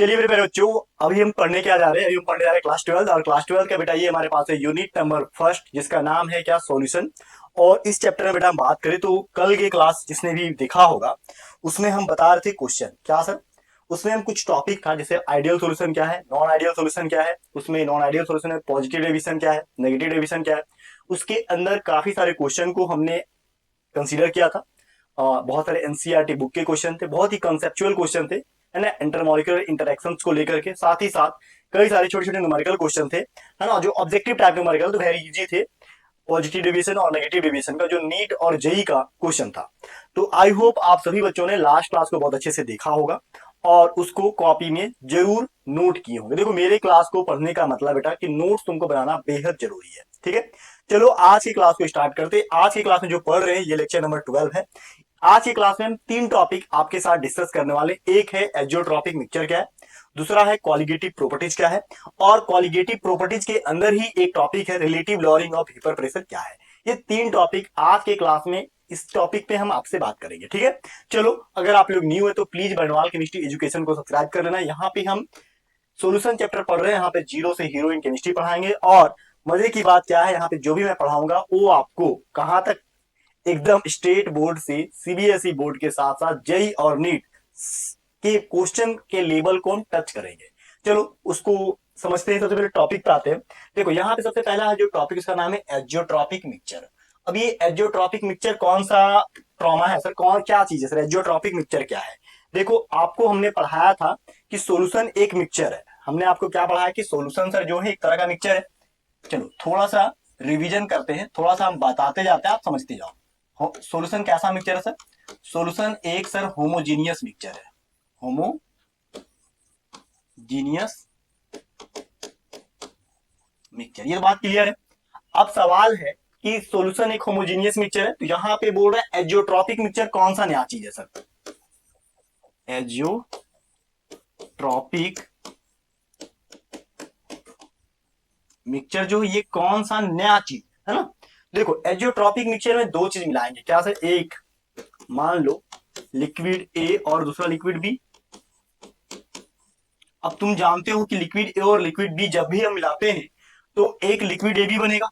चलिए मेरे प्यारे बच्चों, अभी हम पढ़ने क्या जा रहे हैं? अभी हम पढ़ने जा रहे हैं क्लास 12। और क्लास 12 का बेटा ये हमारे पास है यूनिट नंबर फर्स्ट, जिसका नाम है क्या, सॉल्यूशन। और इस चैप्टर में बेटा हम बात करें तो कल के क्लास जिसने भी देखा होगा उसमें हम बता रहे थे क्वेश्चन क्या सर। उसमें हम कुछ टॉपिक था, जैसे आइडियल सॉल्यूशन क्या है, नॉन आइडियल सॉल्यूशन क्या है, उसमें नॉन आइडियल सॉल्यूशन में पॉजिटिव डेविएशन क्या है, नेगेटिव डेविएशन क्या है। उसके अंदर काफी सारे क्वेश्चन को हमने कंसीडर किया था। बहुत सारे एनसीईआरटी बुक के क्वेश्चन थे, बहुत ही कंसेप्चुअल क्वेश्चन थे, है ना, इंटरमॉलिक्यूलर इंटरेक्शंस को लेकर के। साथ ही साथ कई सारे छोटे छोटे न्यूमेरिकल क्वेश्चन थे, है ना, जो ऑब्जेक्टिव टाइप न्यूमेरिकल तो वेरी इजी थे। पॉजिटिव डेविएशन और नेगेटिव डेविएशन का जो नीट और जेई का क्वेश्चन था। तो आई होप आप सभी बच्चों ने लास्ट क्लास को बहुत अच्छे से देखा होगा और उसको कॉपी में जरूर नोट किए होंगे। देखो, मेरे क्लास को पढ़ने का मतलब बेटा कि नोट्स तुमको बनाना बेहद जरूरी है, ठीक है। चलो आज की क्लास को स्टार्ट करते। आज की क्लास में जो पढ़ रहे हैं ये लेक्चर नंबर 12 है। आज की क्लास में हम तीन टॉपिक आपके साथ डिस्कस करने वाले। एक है एजियोट्रॉपिक मिक्सचर क्या है, दूसरा है कॉलिगेटिव प्रॉपर्टीज क्या है, और कॉलिगेटिव प्रॉपर्टीज के अंदर ही एक टॉपिक है relative lowering of vapour pressure क्या है। ये तीन टॉपिक आज के क्लास में इस टॉपिक पे हम आपसे बात करेंगे, ठीक है। चलो, अगर आप लोग न्यू है तो प्लीज बर्नवाल केमिस्ट्री एजुकेशन को सब्सक्राइब कर लेना। यहाँ पे हम सॉल्यूशन चैप्टर पढ़ रहे हैं, यहाँ पे जीरो से हीरो इन केमिस्ट्री पढ़ाएंगे। और मजे की बात क्या है, यहाँ पे जो भी मैं पढ़ाऊंगा वो आपको कहां तक, एकदम स्टेट बोर्ड से सीबीएसई बोर्ड के साथ साथ जेई और नीट के क्वेश्चन के लेवल को हम टच करेंगे। चलो उसको समझते हैं। सबसे पहले टॉपिक पे आते हैं। देखो, यहाँ पे सबसे पहला है जो टॉपिक, उसका नाम है एजियोट्रॉपिक मिक्सचर। अब ये एजियोट्रॉपिक मिक्सचर कौन सा ट्रॉमा है सर, कौन क्या चीज है सर, एजियोट्रॉपिक मिक्सचर क्या है? देखो, आपको हमने पढ़ाया था कि सोल्यूशन एक मिक्सचर है। हमने आपको क्या पढ़ाया कि सोल्यूशन सर जो है एक तरह का मिक्सचर है। चलो थोड़ा सा रिवीजन करते हैं, थोड़ा सा हम बताते जाते हैं, आप समझते जाओ। सॉल्यूशन कैसा मिक्सचर है सर? सॉल्यूशन एक सर होमोजीनियस मिक्सचर है। होमोजीनियस मिक्सचर, ये बात क्लियर है। अब सवाल है कि सॉल्यूशन एक होमोजीनियस मिक्सचर है, तो यहां पे बोल रहा है एजियोट्रॉपिक मिक्सचर कौन सा नया चीज है सर? एजियोट्रॉपिक मिक्सचर जो ये कौन सा नया चीज है ना। देखो, एजियोट्रॉपिक मिक्सचर में दो चीज मिलाएंगे क्या सर, एक मान लो लिक्विड ए और दूसरा लिक्विड बी। अब तुम जानते हो कि लिक्विड ए और लिक्विड बी जब भी हम मिलाते हैं तो एक लिक्विड ए बी बनेगा।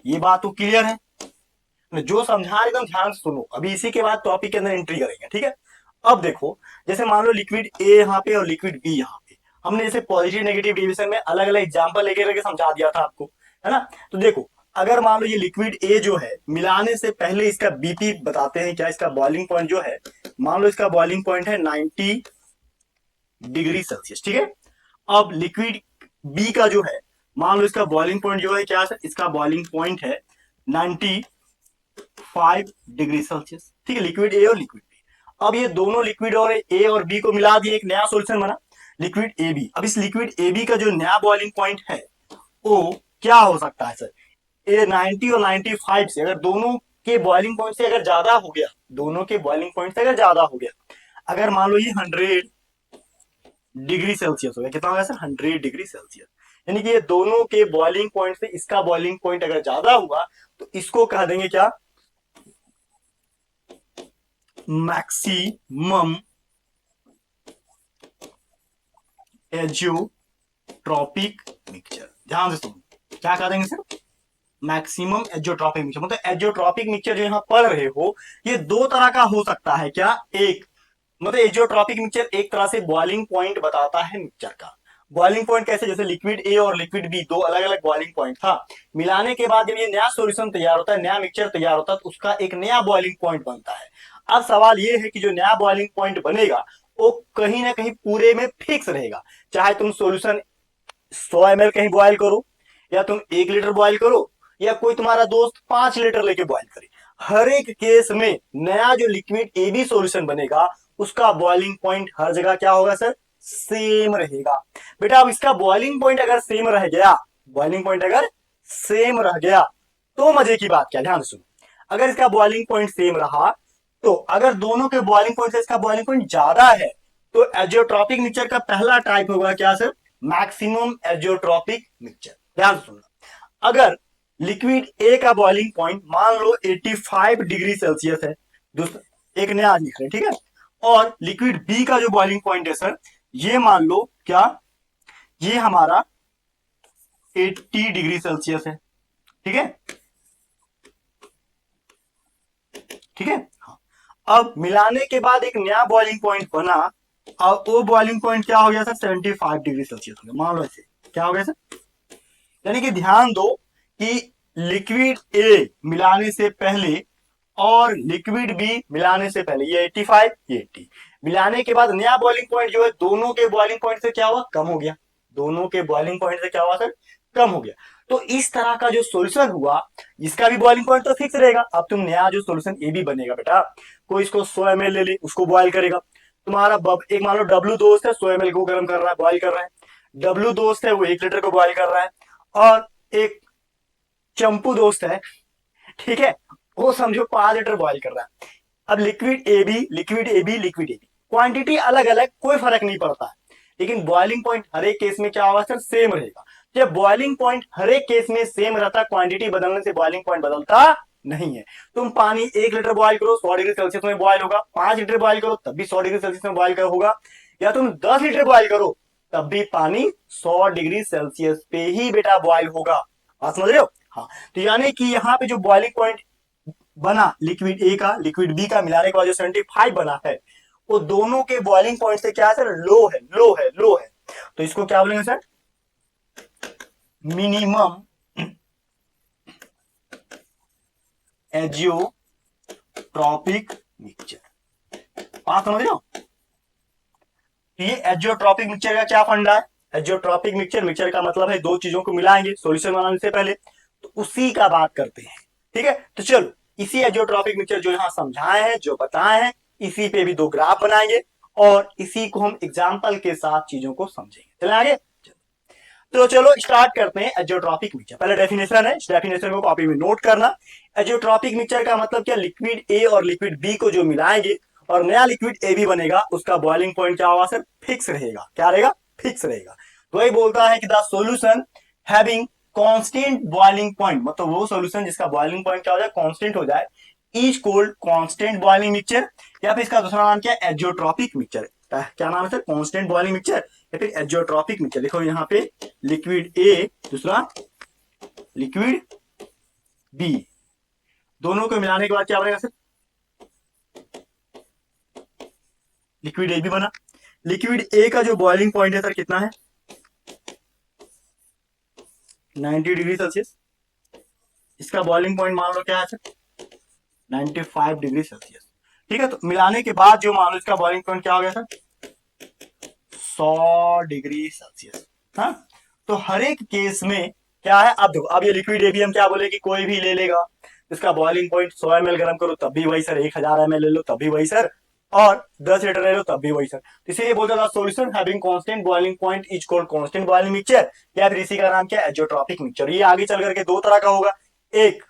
ये बात तो क्लियर है। मैं जो समझा एकदम ध्यान से सुनो, अभी इसी के बाद टॉपिक के अंदर एंट्री करेंगे, ठीक है। अब देखो, जैसे मान लो लिक्विड ए यहाँ पे और लिक्विड बी यहाँ पे, हमने जैसे पॉजिटिव नेगेटिव डिविजन में अलग अलग एग्जांपल लेके करके समझा दिया था आपको, है ना। तो देखो, अगर मान लो ये लिक्विड ए जो है, मिलाने से पहले इसका बीपी बताते हैं क्या, इसका बॉइलिंग पॉइंट जो है, मान लो इसका बॉइलिंग पॉइंट है 90 डिग्री सेल्सियस, ठीक है। अब लिक्विड बी का जो है, मान लो इसका बॉइलिंग पॉइंट जो है क्या है, इसका बॉइलिंग पॉइंट है 95 डिग्री सेल्सियस, ठीक है, लिक्विड ए और लिक्विड बी। अब ये दोनों लिक्विड और ए और बी को मिला दिए, एक नया सॉल्यूशन बना लिक्विड ए बी। अब इस लिक्विड ए बी का जो नया बॉइलिंग पॉइंट है वो क्या हो सकता है सर? ए 90 और 95 से अगर दोनों के बॉइलिंग पॉइंट से अगर ज्यादा हो गया, दोनों के बॉइलिंग पॉइंट से अगर ज्यादा हो गया, अगर मान लो ये 100 डिग्री सेल्सियस हो गया, कितना हो गया सर? 100 degree Celsius. यानी कि ये दोनों के बॉइलिंग पॉइंट से इसका बॉइलिंग पॉइंट अगर ज्यादा हुआ तो इसको कह देंगे क्या, मैक्सिमम एजियोट्रॉपिक मिक्सचर। ध्यान से सुनो, क्या कह देंगे सर? Maximum azeotropic mixture. मतलब एजियोट्रॉपिक मिक्सचर जो यहां पढ़ रहे हो ये दो तरह का हो सकता है क्या, एक मतलब एजियोट्रॉपिक मिक्सचर एक तरह से बॉइलिंग पॉइंट बताता है मिक्सचर का। बॉइलिंग पॉइंट कैसे, जैसे लिक्विड ए और लिक्विड बी दो अलग अलग बॉइलिंग पॉइंट था, मिलाने के बाद जब ये नया सॉल्यूशन तैयार होता है, नया मिक्सचर तैयार होता है, तो उसका एक नया बॉइलिंग पॉइंट बनता है। अब सवाल ये है कि जो नया बॉइलिंग पॉइंट बनेगा वो कहीं ना कहीं पूरे में फिक्स रहेगा। चाहे तुम सॉल्यूशन 100 ml कहीं बॉयल करो, या तुम 1 लीटर बॉयल करो, या कोई तुम्हारा दोस्त 5 लीटर लेके बॉयल करे, हर एक केस में नया जो लिक्विड ए बी सॉल्यूशन बनेगा उसका बॉइलिंग पॉइंट हर जगह क्या होगा सर? सेम रहेगा। बेटा अब इसका बॉइलिंग पॉइंट अगर सेम रह गया, बॉइलिंग पॉइंट अगर सेम रह गया तो मजे की बात क्या, ध्यान सुनो। अगर इसका बॉइलिंग पॉइंट सेम रहा तो अगर दोनों के बॉइलिंग पॉइंट से इसका बॉइलिंग पॉइंट ज्यादा है तो एजियोट्रॉपिक मिक्सचर का पहला टाइप होगा क्या सर? Maximum azeotropic mixture. ध्यान सुनना, अगर लिक्विड ए का बॉइलिंग पॉइंट मान लो 85 डिग्री सेल्सियस है, दूसरा एक नया लिख रहे हैं, ठीक है, और लिक्विड बी का जो बॉइलिंग पॉइंट है सर ये मान लो क्या, ये हमारा 80 डिग्री सेल्सियस है, ठीक है, ठीक है। हाँ। अब मिलाने के बाद एक नया बॉइलिंग पॉइंट बना, अब वो बॉइलिंग पॉइंट क्या हो गया सर, 75 डिग्री सेल्सियस हो गया, मान लो ऐसे क्या हो गया सर। यानी कि ध्यान दो कि लिक्विड ए मिलाने से पहले और लिक्विड बी मिलाने से पहले, ये 85 ये 80, मिलाने के बाद नया बॉइलिंग पॉइंट जो है दोनों के बॉइलिंग पॉइंट से क्या हुआ, कम हो गया, दोनों के बॉइलिंग पॉइंट से क्या हुआ सर, कम हो गया। तो इस तरह का जो सॉल्यूशन हुआ, इसका भी बॉइलिंग पॉइंट तो फिक्स रहेगा। अब तुम नया जो सॉल्यूशन ए भी बनेगा बेटा, कोई इसको 100 ml ले ले, उसको बॉइल करेगा, तुम्हारा एक मान लो डब्लू दोस्त है, 100 ml को गर्म कर रहा है, बॉइल कर रहा है, डब्लू दोस्त है वो 1 लीटर को बॉइल कर रहा है, और एक चंपू दोस्त है, ठीक है, वो समझो 5 लीटर बॉइल कर रहा है। अब liquid A B, liquid A B, liquid A B, quantity अलग अलग, कोई फर्क नहीं पड़ता है, लेकिन बॉइलिंग पॉइंट हर एक केस में क्या होगा सर, सेम रहेगा। जब बॉइलिंग पॉइंट हर एक केस में सेम रहता, क्वांटिटी बदलने से बॉइलिंग पॉइंट बदलता नहीं है। तुम पानी 1 लीटर बॉइल करो 100 डिग्री सेल्सियस में बॉइल होगा, 5 लीटर बॉइल करो तब भी 100 डिग्री सेल्सियस में बॉइल होगा, या तुम 10 लीटर बॉइल करो तब भी पानी 100 डिग्री सेल्सियस पे ही बेटा बॉइल होगा। बात समझ रहे हो। हाँ, तो यानी कि यहाँ पे जो बॉइलिंग पॉइंट बना लिक्विड ए का लिक्विड बी का मिलाने के बाद जो 75 बना है, वो दोनों के बॉइलिंग पॉइंट से क्या है सर, लो है, लो है, लो है। तो इसको क्या बोलेंगे सर, मिनिमम एजियोट्रॉपिक मिक्सचर। बात समझ रहे हो। ये एजियोट्रॉपिक मिक्सचर का क्या फंडा है, एजियोट्रॉपिक मिक्सचर, मिक्सचर का मतलब है दो चीजों को मिलाएंगे सॉल्यूशन बनाने से पहले, तो उसी का बात करते हैं, ठीक है। तो चलो इसी एजियोट्रॉपिक मिक्सचर जो यहां समझाए हैं, जो बताए हैं, इसी पे भी दो ग्राफ बनाएंगे और इसी को हम एग्जाम्पल के साथ चीजों को समझेंगे। चले आगे। तो चलो स्टार्ट करते हैं एजियोट्रॉपिक मिक्सचर। पहले डेफिनेशन है, इस डेफिनेशन को कॉपी में नोट करना। एजियोट्रॉपिक मिक्सचर का मतलब क्या, लिक्विड ए और लिक्विड बी को जो मिलाएंगे और नया लिक्विड ए बी बनेगा, उसका बॉइलिंग पॉइंट क्या होगा सर, फिक्स रहेगा। क्या रहेगा, फिक्स रहेगा। तो वही बोलता है कि the solution having constant boiling point, मतलब वो सॉल्यूशन जिसका बॉइलिंग पॉइंट क्या हो जाए, कांस्टेंट हो जाए, is cold constant boiling mixture, या फिर इसका दूसरा नाम क्या है, एजियोट्रॉपिक मिक्सचर। क्या नाम है सर, कांस्टेंट बॉइलिंग मिक्सचर या फिर एजियोट्रॉपिक मिक्सचर। देखो यहाँ पे लिक्विड ए, दूसरा लिक्विड बी, दोनों को मिलाने के बाद क्या बनेगा सर, लिक्विड ए बी बना। लिक्विड ए का जो बॉइलिंग पॉइंट है सर कितना है, 90 डिग्री सेल्सियस। इसका बॉइलिंग पॉइंट मान लो क्या है सर, 95 डिग्री सेल्सियस, ठीक है। तो मिलाने के बाद जो मान लो इसका बॉइलिंग पॉइंट क्या हो गया सर, 100 डिग्री सेल्सियस। हाँ, तो हर एक केस में क्या है, अब देखो, अब ये लिक्विड ए बी हम क्या बोले कि कोई भी ले लेगा, इसका बॉइलिंग पॉइंट 100 ml गर्म करो तब भी वही सर, 1000 ml ले लो तब भी वही सर, और 10 लीटर ले लो तब भी वही सर। तो इसीलिए बोलता था solution having constant boiling point is called constant boiling mixture, या फिर इसी का नाम क्या है, एजियोट्रॉपिक मिक्सचर। ये आगे चल करके दो तरह का होगा, एक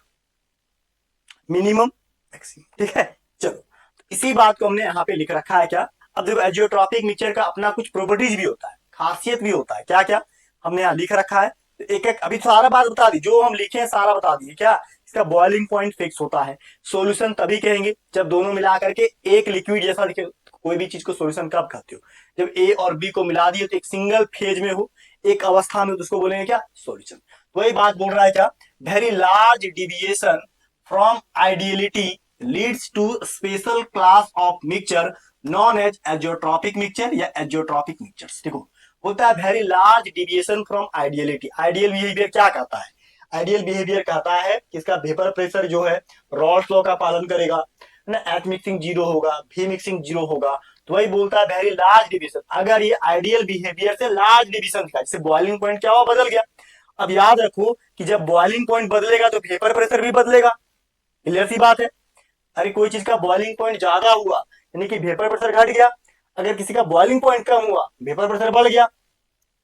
मिनिमम मैक्सिमम, ठीक है। चलो इसी बात को हमने यहाँ पे लिख रखा है क्या। अब देखो एजियोट्रॉपिक मिक्सचर का अपना कुछ प्रॉपर्टीज भी होता है, खासियत भी होता है, क्या क्या हमने यहाँ लिख रखा है। तो एक एक अभी सारा बात बता दी, जो हम लिखे हैं सारा बता दिए। क्या, इसका बॉइलिंग पॉइंट फिक्स होता है। सॉल्यूशन तभी कहेंगे जब दोनों मिला करके एक लिक्विड जैसा दिखे। कोई भी चीज को सॉल्यूशन कब कहते हो, जब ए और बी को मिला दिए तो एक सिंगल फेज में हो, एक अवस्था में, तो उसको बोलेंगे क्या, सॉल्यूशन। तो वही बात बोल रहा है क्या, very large deviation from ideality leads to special class of mixture known as azeotropic mixture या azeotropic mixtures। देखो बोलता है very large deviation from ideality. Ideal behaviour क्या कहता है, आइडियल बिहेवियर कहता है कि इसका वेपर प्रेशर जो है रॉल्स लॉ का पालन करेगा ना, एट मिक्सिंग 0 होगा, भी मिक्सिंग 0 होगा। तो वही बोलता है वेरी लार्ज डिविएशन, अगर ये आइडियल बिहेवियर से लार्ज डिविएशन दिखा, जैसे बॉइलिंग पॉइंट क्या हुआ, बदल गया। अब याद रखो कि जब बॉइलिंग पॉइंट बदलेगा तो वेपर प्रेशर भी बदलेगा, क्लियर सी बात है। अरे कोई चीज का बॉइलिंग पॉइंट ज्यादा हुआ यानी कि वेपर प्रेशर घट गया, अगर किसी का बॉइलिंग पॉइंट कम हुआ वेपर प्रेशर बढ़ गया।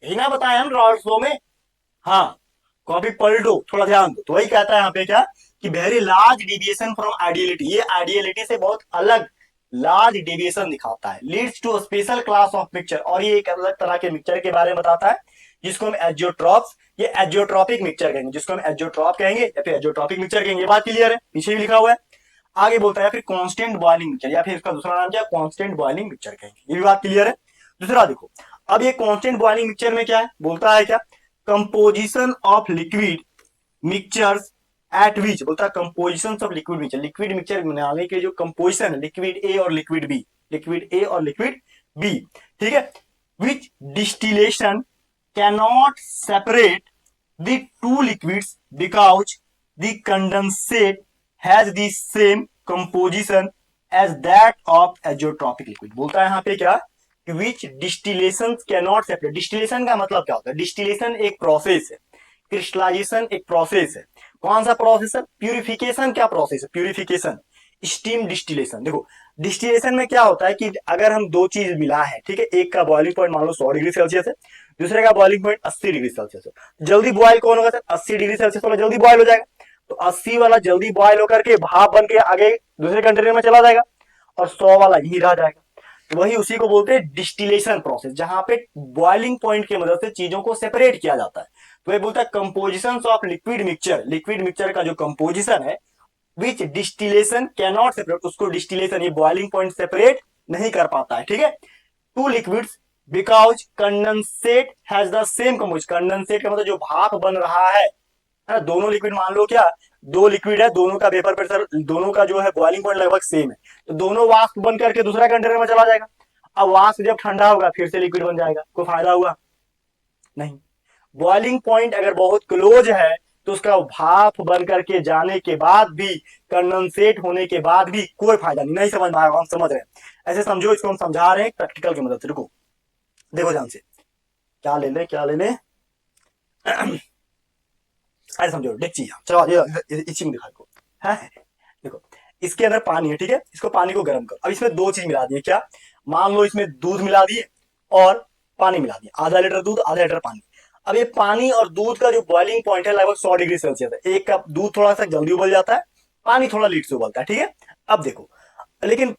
यही ना बताया हम रॉल्स लॉ में। हाँ, कॉपी पलटो, थोड़ा ध्यान दो। तो वही कहता है यहाँ पे क्या, कि very large deviation from ideality, ये आइडियलिटी से बहुत अलग लार्ज डिविएशन दिखाता है, leads to special class of mixture, और ये एक अलग तरह के मिक्सचर के बारे में बताता है जिसको हम एजियोट्रॉप्स, ये एजियोट्रॉपिक मिक्सचर कहेंगे, जिसको हम एजियोट्रॉप कहेंगे या फिर एजियोट्रॉपिक मिक्सचर कहेंगे। ये बात क्लियर है, पीछे भी लिखा हुआ है। आगे बोलता है फिर कांस्टेंट बॉइलिंग मिक्सचर, या फिर इसका दूसरा नाम क्या, कांस्टेंट बॉइलिंग मिक्सचर कहेंगे। ये भी बात क्लियर है। दूसरा देखो, अब ये कांस्टेंट बॉइलिंग मिक्सचर में क्या है, बोलता है क्या, composition of liquid mixtures eight विच, बोलता है composition of liquid mixture, liquid mixture बनाने के जो कंपोजिशन है लिक्विड ए और लिक्विड बी, लिक्विड ए और लिक्विड बी, ठीक है, which distillation cannot separate the two liquids because the condensate has the same composition as that of azeotropic liquid. बोलता है यहाँ पे क्या, which distillation cannot separate, distillation का मतलब क्या होता है, डिस्टिलेशन एक प्रोसेस है, क्रिस्टलाइजेशन एक प्रोसेस है, कौन सा प्रोसेस है, प्यूरिफिकेशन क्या प्रोसेस है, प्यूरिफिकेशन, स्टीम डिस्टिलेशन। देखो डिस्टिलेशन में क्या होता है कि अगर हम दो चीज मिला है, ठीक है, एक का बॉइलिंग पॉइंट मान लो 100 डिग्री सेल्सियस है, दूसरे का बॉइलिंग पॉइंट 80 डिग्री सेल्सियस है, जल्दी बॉयल कौन होगा सर, 80 डिग्री सेल्सियस वाला जल्दी बॉयल हो जाएगा, तो 80 वाला जल्दी बॉयल होकर के भाप बन के आगे दूसरे कंटेनर में चला जाएगा और 100 वाला यही रह जाएगा। तो वही उसी को बोलते हैं डिस्टिलेशन प्रोसेस, जहां पे बॉइलिंग पॉइंट की मदद से चीजों को सेपरेट किया जाता है। तो ये बोलता है composition of liquid mixture, liquid mixture का जो कंपोजिशन है which distillation can not separate, उसको डिस्टिलेशन ये बॉइलिंग पॉइंट सेपरेट नहीं कर पाता है, ठीक है, to liquids because condensate has the same composition, condensate का मतलब जो भाप बन रहा है, दोनों लिक्विड मान लो क्या, दो लिक्विड है, दोनों का वेपर प्रेशर, दोनों का जो है बॉइलिंग पॉइंट लगभग सेम है, तो दोनों वाष्प बन करके दूसरा कंटेनर में चला जाएगा। अब वाष्प जब ठंडा होगा फिर से लिक्विड बन जाएगा, कोई फायदा हुआ नहीं। बॉइलिंग पॉइंट अगर बहुत क्लोज है तो उसका भाप बन करके जाने के बाद भी, कंडेंसेट होने के बाद भी कोई फायदा नहीं, नहीं समझ में आएगा, हम समझ रहे हैं, ऐसे समझो, इसको हम समझा रहे हैं प्रैक्टिकल की मदद से। रुको देखो ध्यान से, क्या ले ले क्या ले ले ऐसे समझो, डेक्ची, चलो इसी में दिखाओ है, देखो इसके अंदर पानी है, ठीक है, इसको पानी को गर्म करो, अब इसमें दो चीज मिला दिए, क्या, मान लो इसमें दूध मिला दिए और पानी मिला दिए, आधा लीटर दूध आधा लीटर पानी। अब ये पानी और दूध का जो बॉइलिंग पॉइंट है लगभग 100 डिग्री सेल्सियस है, एक कप दूध थोड़ा सा जल्दी उबल जाता है, पानी थोड़ा लेट से उबलता है, ठीक है। अब देखो लेकिन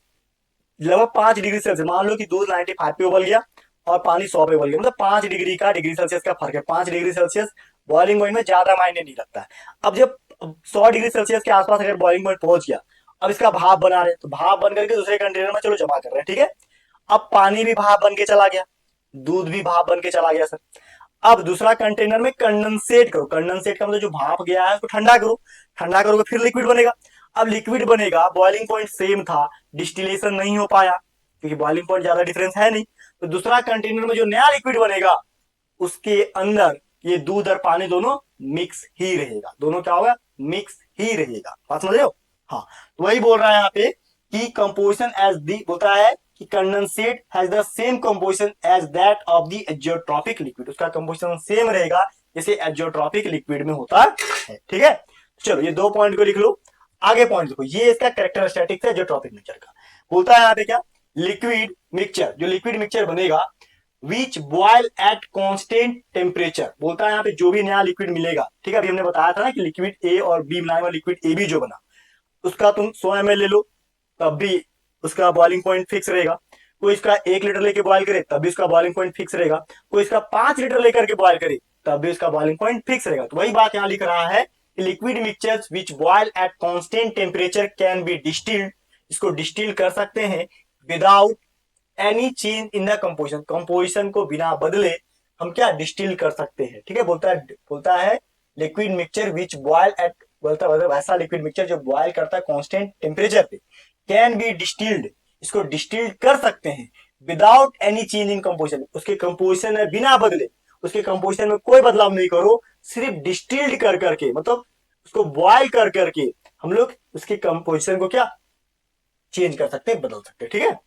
लगभग 5 डिग्री सेल्सियस, मान लो कि दूध 95 पे उबल गया और पानी 100 पे उबल गया, मतलब 5 डिग्री का डिग्री सेल्सियस का फर्क है, 5 डिग्री सेल्सियस बॉइलिंग पॉइंट में ज्यादा मायने नहीं रखता है। अब जब 100 डिग्री सेल्सियस के आसपास अगर बॉइलिंग पॉइंट पहुंच गया, अब इसका भाप बना रहे, तो भाप बन करके दूसरे कंटेनर में चलो जमा कर रहे हैं, ठीक है, अब पानी भी भाप बन के चला गया, दूध भी भाप बन के चला गया सर। अब दूसरा कंटेनर में कंडेंसेट करो, कंडेंसेट का मतलब जो भाप गया है उसको ठंडा करो, ठंडा करोगे फिर लिक्विड बनेगा। अब लिक्विड बनेगा, बॉइलिंग पॉइंट सेम था, डिस्टिलेशन नहीं हो पाया क्योंकि बॉइलिंग पॉइंट ज्यादा डिफरेंस है नहीं, तो दूसरा कंटेनर में जो नया लिक्विड बनेगा उसके अंदर ये दूध और पानी दोनों मिक्स ही रहेगा, दोनों क्या होगा, मिक्स ही रहेगा, बात समझ रहे हो। हाँ तो वही बोल रहा है यहाँ पे कि कंपोजिशन एज दी, बोलता है कि condensate has the same composition as that of the azeotropic liquid, उसका कंपोजिशन सेम रहेगा जैसे एजियोट्रॉपिक लिक्विड में होता है, ठीक है। चलो ये दो पॉइंट को लिख लो, आगे पॉइंट देखो, ये इसका कैरेक्टरिस्टिक्स है एजियोट्रॉपिक मिक्सचर का। बोलता है यहाँ पे क्या, लिक्विड मिक्सचर, जो लिक्विड मिक्सचर बनेगा विच बॉयल एट कांस्टेंट टेम्परेचर, बोलता है यहाँ पे जो भी नया लिक्विड मिलेगा, ठीक है, अभी हमने बताया था ना कि लिक्विड ए और बी मिलाने वाला लिक्विड ए बी जो बना, उसका तुम 100 ml ले लो तब भी उसका बॉइलिंग पॉइंट फिक्स रहेगा, कोई इसका 1 लीटर लेके बॉयल करे तब भी उसका बॉइलिंग पॉइंट फिक्स रहेगा, कोई इसका 5 लीटर लेकर के बॉयल करे तब भी उसका बॉइलिंग पॉइंट फिक्स रहेगा। तो वही बात यहाँ लिख रहा है कि liquid mixtures which boil at constant temperature can be distilled, इसको डिस्टिल कर सकते हैं without any change in the composition, composition को बिना बदले हम क्या डिस्टिल कर सकते हैं, ठीक है। बोलता है liquid mixture which boil at, बोलता है वैसा लिक्विड मिक्सचर जो बॉयल करता है कांस्टेंट टेम्परेचर पे, कैन बी डिस्टिल्ड, इसको डिस्टिल्ड कर सकते हैं without any change in composition, उसके कंपोजिशन में बिना बदले, उसके कंपोजिशन में कोई बदलाव नहीं करो, सिर्फ डिस्टिल्ड कर करके, मतलब उसको बॉयल कर करके हम लोग उसके कंपोजिशन को क्या चेंज कर सकते हैं, बदल सकते हैं, ठीक है।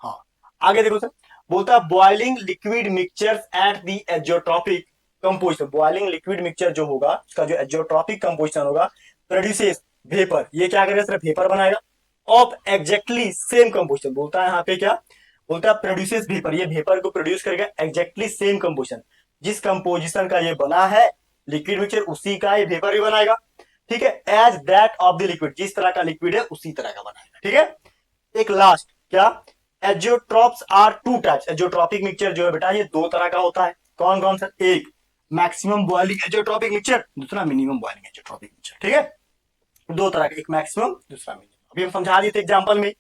हाँ आगे देखो सर, बोलता है boiling liquid mixtures at the azeotropic composition, boiling liquid mixture जो होगा उसका जो एजियोट्रॉपिक कंपोजिशन होगा प्रोड्यूसेस वेपर, ये क्या करेगा सर, वेपर बनाएगा ऑफ एग्जैक्टली सेम कंपोजिशन, बोलता है यहाँ पे क्या, बोलता है प्रोड्यूसेस वेपर, ये वेपर को प्रोड्यूस करेगा एग्जैक्टली सेम कंपोजिशन, जिस कंपोजिशन का ये बना है लिक्विड मिक्सचर उसी का ये वेपर भी बनाएगा, ठीक है, as that of the liquid, जिस तरह का लिक्विड है उसी तरह का बनाएगा, ठीक है। एक लास्ट क्या, azeotropes are two types, azeotropic mixture जो है बेटा ये दो तरह का होता है, कौन कौन सा, एक मैक्सिमम बॉइलिंग एजियोट्रॉपिक मिक्सचर, दूसरा मिनिमम बॉइलिंग एजियोट्रॉपिक मिक्सचर, ठीक है, दो तरह का, एक मैक्सिमम दूसरा मिनिमम, अभी हम समझा दिए थे एग्जांपल में।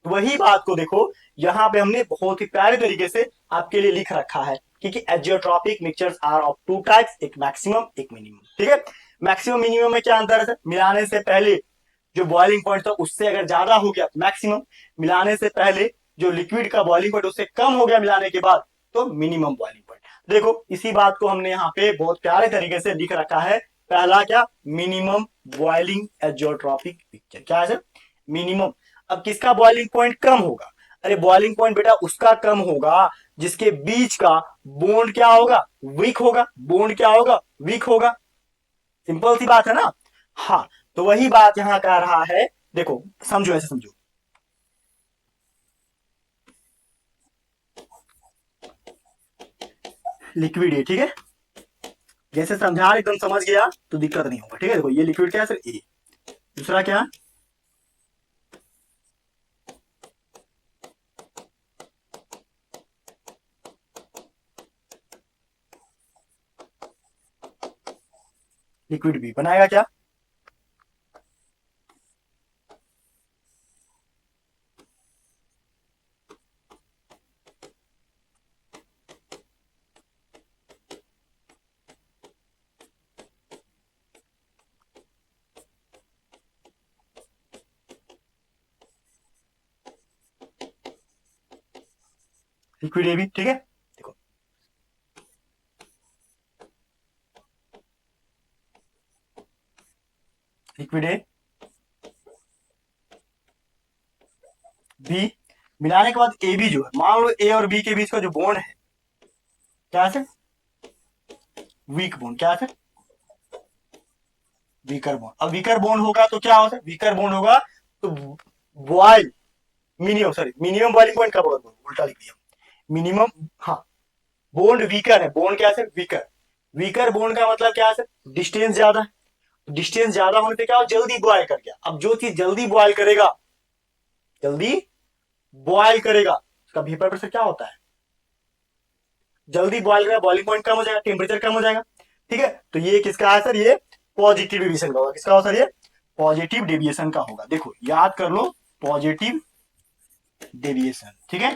तो वही बात को देखो, यहाँ पे हमने बहुत ही प्यारे तरीके से आपके लिए लिख रखा है कि azeotropic mixtures are of two types, एक मैक्सिमम एक मिनिमम। ठीक है, मैक्सिमम मिनिमम में क्या अंतर है? मिलाने से पहले जो बॉइलिंग पॉइंट था उससे अगर ज्यादा हो गया तो मैक्सिमम, मिलाने से पहले जो लिक्विड का बॉइलिंग पॉइंट उससे कम हो गया मिलाने के बाद तो मिनिमम बॉइलिंग पॉइंट। देखो इसी बात को हमने यहाँ पे बहुत प्यारे तरीके से लिख रखा है। पहला क्या? Minimum boiling azeotropic mixture. क्या है सर? मिनिमम। अब किसका बॉइलिंग पॉइंट कम होगा? अरे बॉइलिंग पॉइंट बेटा उसका कम होगा जिसके बीच का बॉन्ड क्या होगा? वीक होगा। बॉन्ड क्या होगा? वीक होगा। सिंपल सी बात है ना। हाँ, तो वही बात यहां कह रहा है। देखो समझो, ऐसे समझो, लिक्विड है, ठीक है, जैसे समझा एकदम समझ गया तो दिक्कत नहीं होगा। ठीक है, देखो ये लिक्विड क्या है सर? ए। दूसरा क्या? लिक्विड बी बनाएगा क्या? लिक्विड ए भी, ठीक है। देखो लिक्विड ए बी मिलाने के बाद ए बी जो है, मान लो ए और बी के बीच का जो बॉन्ड है क्या है? Weak bond. क्या है? Weaker bond. अब वीकर बॉन्ड होगा तो क्या होता है? वीकर बॉन्ड होगा तो boil minimum, sorry minimum boiling point कब होगा? उल्टा लिख दिया। मिनिमम, हाँ, बॉन्ड वीकर है। बॉन्ड क्या है? वीकर। वीकर बॉन्ड का मतलब क्या है? डिस्टेंस ज्यादा है। डिस्टेंस ज्यादा होने पे क्या हो? जल्दी बॉयल कर गया। अब जो चीज जल्दी बॉयल करेगा, जल्दी बॉयल करेगा, उसका वेपर प्रेशर क्या होता है? जल्दी बॉयल करेगा, बॉइलिंग पॉइंट कम हो जाएगा, टेम्परेचर कम हो जाएगा। ठीक है, तो ये किसका है सर? ये पॉजिटिव डेविएशन का होगा। किसका होगा सर? ये पॉजिटिव डेविएशन का होगा। देखो याद कर लो, पॉजिटिव डेविएशन। ठीक है,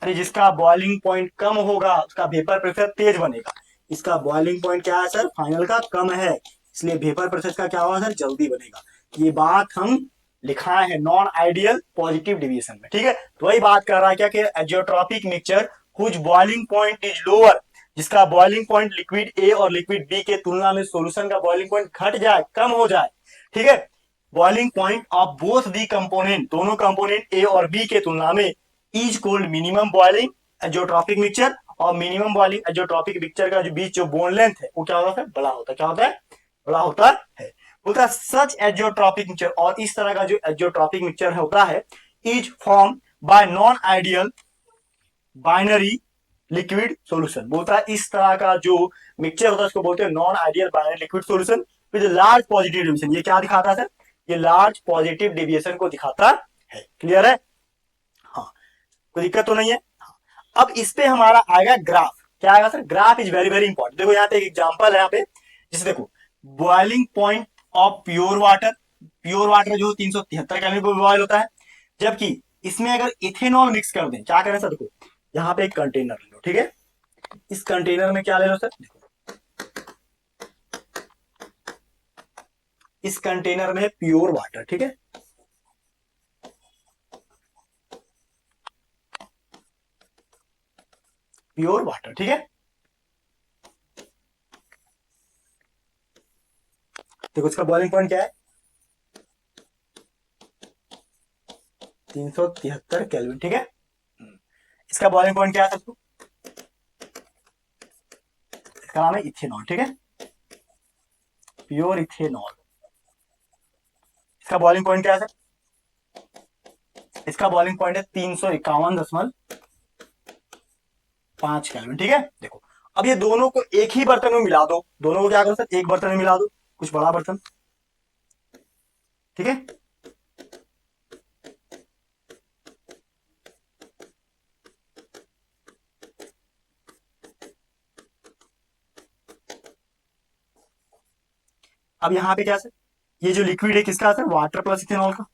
अरे जिसका बॉइलिंग पॉइंट कम होगा उसका वेपर प्रेशर तेज बनेगा। इसका बॉइलिंग पॉइंट क्या है सर? फाइनल का कम है, इसलिए वेपर प्रेशर का क्या होगा सर? जल्दी बनेगा। ये बात हम लिखाए हैं नॉन आइडियल पॉजिटिव डिवीजन में। ठीक है, तो वही बात कर रहा है क्या कि azeotropic mixture whose boiling point is lower, जिसका बॉइलिंग पॉइंट लिक्विड ए और लिक्विड बी के तुलना में सॉल्यूशन का बॉइलिंग पॉइंट घट जाए, कम हो जाए। ठीक है, boiling point of both the component, दोनों कंपोनेंट ए और बी के तुलना में is cold minimum boiling azeotropic mixture. और मिनिमम बॉइलिंग एजियोट्रॉपिक मिक्सचर का जो बीच जो बोन लेंथ है वो क्या होता है? बड़ा होता है। क्या होता है? बड़ा होता है। बोलता है सच एजियोट्रॉपिक मिक्सचर, और इस तरह का जो एजियोट्रॉपिक मिक्सचर होता है is form by non ideal binary liquid solution. बोलता है इस तरह का जो मिक्सचर होता है उसको बोलते हैं non ideal binary liquid solution with large positive deviation. ये क्या दिखाता है सर? ये लार्ज पॉजिटिव डेविएशन को दिखाता है। क्लियर है? हाँ, कोई दिक्कत तो नहीं है। अब इस पे हमारा आएगा ग्राफ। क्या आएगा sir? Graph is very very important. देखो यहाँ पे एक एग्जांपल है यहाँ पे, जैसे देखो boiling point of pure water. Pure water जो 373 कैलोरी पर बॉयल होता है, जबकि इसमें अगर इथेनॉल मिक्स कर दें, क्या करें सर? देखो यहाँ पे एक कंटेनर ले लो, ठीक है, इस कंटेनर में क्या ले लो सर? देखो इस कंटेनर में प्योर वाटर, ठीक है, प्योर वाटर, ठीक है। देखो इसका बॉइलिंग पॉइंट क्या है? 373 केल्विन, ठीक है। इसका बॉइलिंग पॉइंट क्या है सबको? इसका नाम है इथेनॉल, ठीक है, प्योर इथेनॉल। इसका बॉइलिंग पॉइंट क्या है सर? इसका बॉइलिंग पॉइंट है 351.5 केल्विन, ठीक है। देखो अब ये दोनों को एक ही बर्तन में मिला दो। दोनों को क्या करो सर? एक बर्तन में मिला दो, कुछ बड़ा बर्तन, ठीक है। अब यहाँ पे क्या सर? ये जो लिक्विड है किसका सर? वाटर प्लस इथेनॉल का।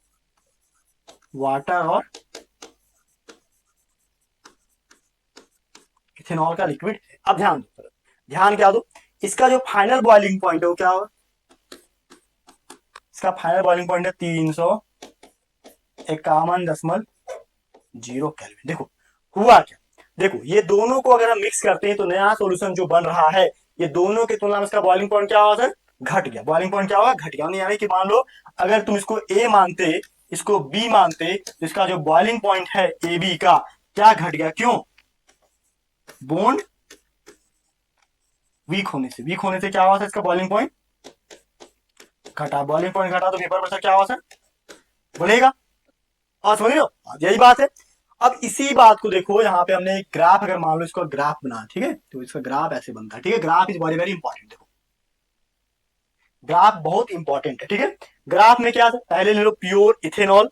वाटर और इथेनॉल का लिक्विड। अब ध्यान दो, ध्यान क्या दो, इसका जो फाइनल बॉइलिंग पॉइंट है वो क्या होगा, इसका फाइनल बॉइलिंग पॉइंट है 351.0 केल्विन। देखो हुआ क्या, देखो ये दोनों को अगर हम मिक्स करते हैं तो नया सॉल्यूशन जो बन रहा है, ये दोनों की तुलना में इसका बॉइलिंग पॉइंट क्या होगा सर, घट गया। बॉइलिंग पॉइंट क्या होगा, घट गया। यानी कि मान लो अगर तुम इसको ए मानते, इसको बी मानते, तो इसका जो बॉइलिंग पॉइंट है ए बी का, क्या घट गया, क्यों, बॉन्ड वीक होने से। वीक होने से क्या हुआ सर, इसका बॉइलिंग पॉइंट घटा। बॉइलिंग पॉइंट घटा तो वेपर प्रेशर क्या हुआ सर, बढ़ेगा। और समझ लो, यही बात है। अब इसी बात को देखो, यहाँ पे हमने एक ग्राफ, अगर मान लो इसको ग्राफ बना, ठीक है, तो इसका ग्राफ ऐसे बनता है, ठीक है। Graph is very very important. देखो ग्राफ बहुत इंपॉर्टेंट है, ठीक है। ग्राफ में क्या है, पहले ले लो प्योर इथेनॉल,